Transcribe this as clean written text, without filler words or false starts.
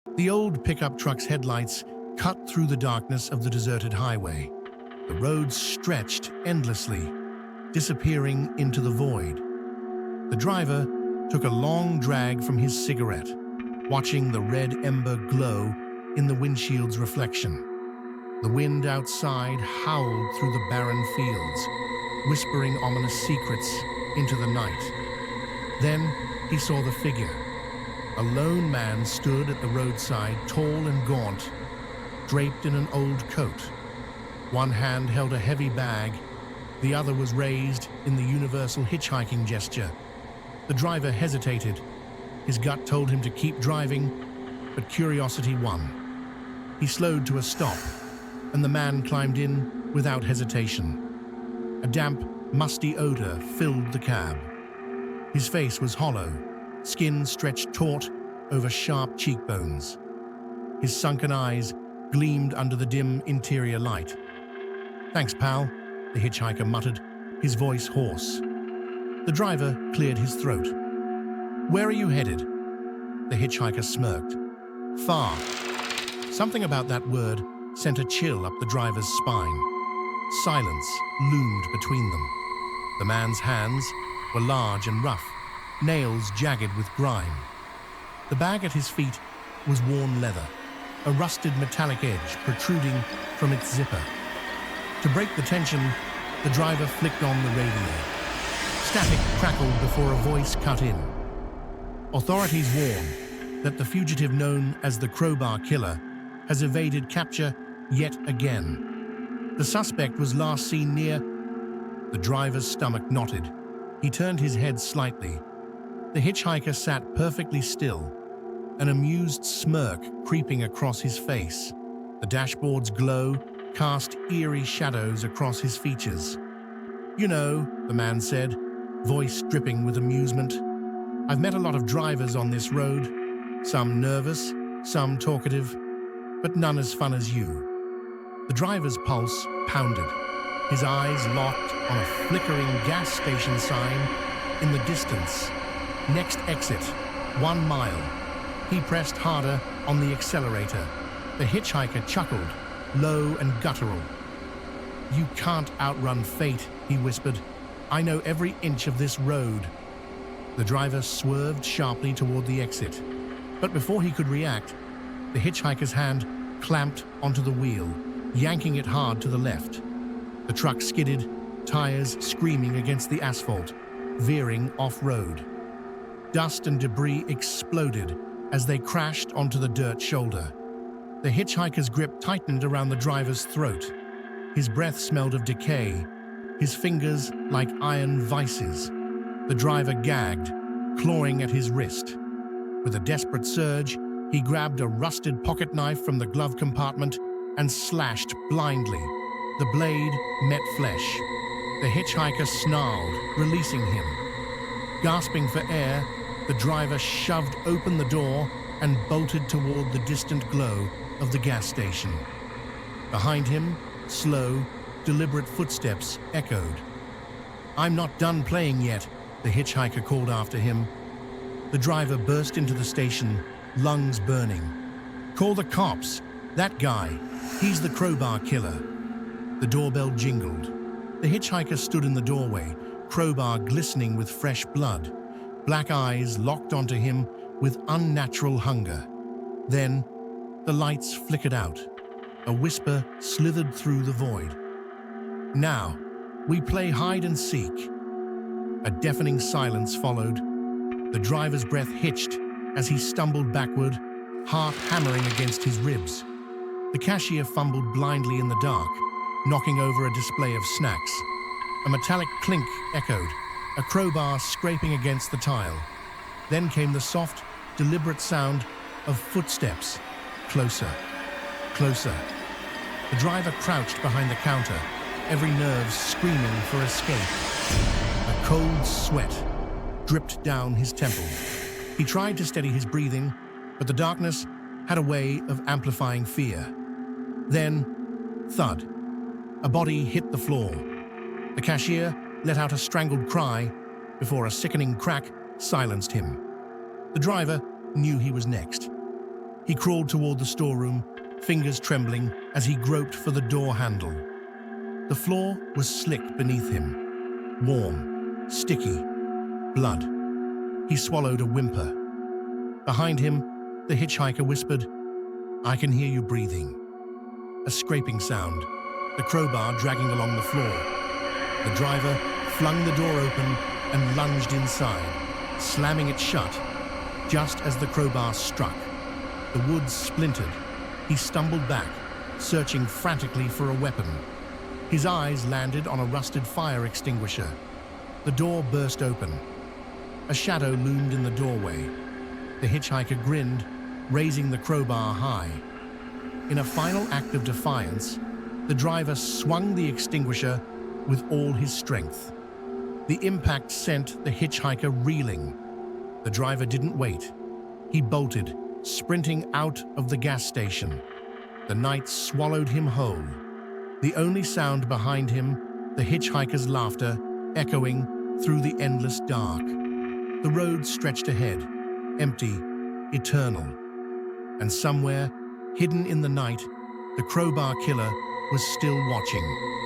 The old pickup truck's headlights cut through the darkness of the deserted highway. The road stretched endlessly, disappearing into the void. The driver took a long drag from his cigarette, watching the red ember glow in the windshield's reflection. The wind outside howled through the barren fields, whispering ominous secrets into the night. Then he saw the figure. A lone man stood at the roadside, tall and gaunt, draped in an old coat. One hand held a heavy bag, the other was raised in the universal hitchhiking gesture. The driver hesitated. His gut told him to keep driving, but curiosity won. He slowed to a stop, and the man climbed in without hesitation. A damp, musty odor filled the cab. His face was hollow, skin stretched taut over sharp cheekbones. His sunken eyes gleamed under the dim interior light. "Thanks, pal," the hitchhiker muttered, his voice hoarse. The driver cleared his throat. "Where are you headed?" The hitchhiker smirked. "Far." Something about that word sent a chill up the driver's spine. Silence loomed between them. The man's hands were large and rough, nails jagged with grime. The bag at his feet was worn leather, a rusted metallic edge protruding from its zipper. To break the tension, the driver flicked on the radio. Static crackled before a voice cut in. Authorities warn that the fugitive known as the Crowbar Killer has evaded capture yet again. The suspect was last seen near... The driver's stomach knotted. He turned his head slightly. The hitchhiker sat perfectly still, an amused smirk creeping across his face. The dashboard's glow cast eerie shadows across his features. "You know," the man said, voice dripping with amusement, "I've met a lot of drivers on this road, some nervous, some talkative, but none as fun as you." The driver's pulse pounded, his eyes locked on a flickering gas station sign in the distance. Next exit, 1 mile. He pressed harder on the accelerator. The hitchhiker chuckled, low and guttural. "You can't outrun fate," he whispered. "I know every inch of this road." The driver swerved sharply toward the exit. But before he could react, the hitchhiker's hand clamped onto the wheel, yanking it hard to the left. The truck skidded, tires screaming against the asphalt, veering off-road. Dust and debris exploded as they crashed onto the dirt shoulder. The hitchhiker's grip tightened around the driver's throat. His breath smelled of decay, his fingers like iron vices. The driver gagged, clawing at his wrist. With a desperate surge, he grabbed a rusted pocket knife from the glove compartment and slashed blindly. The blade met flesh. The hitchhiker snarled, releasing him. Gasping for air, the driver shoved open the door and bolted toward the distant glow of the gas station. Behind him, slow, deliberate footsteps echoed. "I'm not done playing yet," the hitchhiker called after him. The driver burst into the station, lungs burning. "Call the cops. That guy. He's the Crowbar Killer." The doorbell jingled. The hitchhiker stood in the doorway, crowbar glistening with fresh blood. Black eyes locked onto him with unnatural hunger. Then, the lights flickered out. A whisper slithered through the void. "Now, we play hide and seek." A deafening silence followed. The driver's breath hitched as he stumbled backward, heart hammering against his ribs. The cashier fumbled blindly in the dark, knocking over a display of snacks. A metallic clink echoed, a crowbar scraping against the tile. Then came the soft, deliberate sound of footsteps. Closer, closer. The driver crouched behind the counter, every nerve screaming for escape. A cold sweat dripped down his temple. He tried to steady his breathing, but the darkness had a way of amplifying fear. Then, thud. A body hit the floor. The cashier let out a strangled cry before a sickening crack silenced him. The driver knew he was next. He crawled toward the storeroom, fingers trembling as he groped for the door handle. The floor was slick beneath him, warm, sticky, blood. He swallowed a whimper. Behind him, the hitchhiker whispered, "I can hear you breathing." A scraping sound, the crowbar dragging along the floor. The driver flung the door open and lunged inside, slamming it shut. Just as the crowbar struck, the wood splintered. He stumbled back, searching frantically for a weapon. His eyes landed on a rusted fire extinguisher. The door burst open. A shadow loomed in the doorway. The hitchhiker grinned, raising the crowbar high. In a final act of defiance, the driver swung the extinguisher with all his strength. The impact sent the hitchhiker reeling. The driver didn't wait. He bolted, sprinting out of the gas station. The night swallowed him whole. The only sound behind him, the hitchhiker's laughter, echoing through the endless dark. The road stretched ahead, empty, eternal. And somewhere, hidden in the night, the crowbar killer was still watching.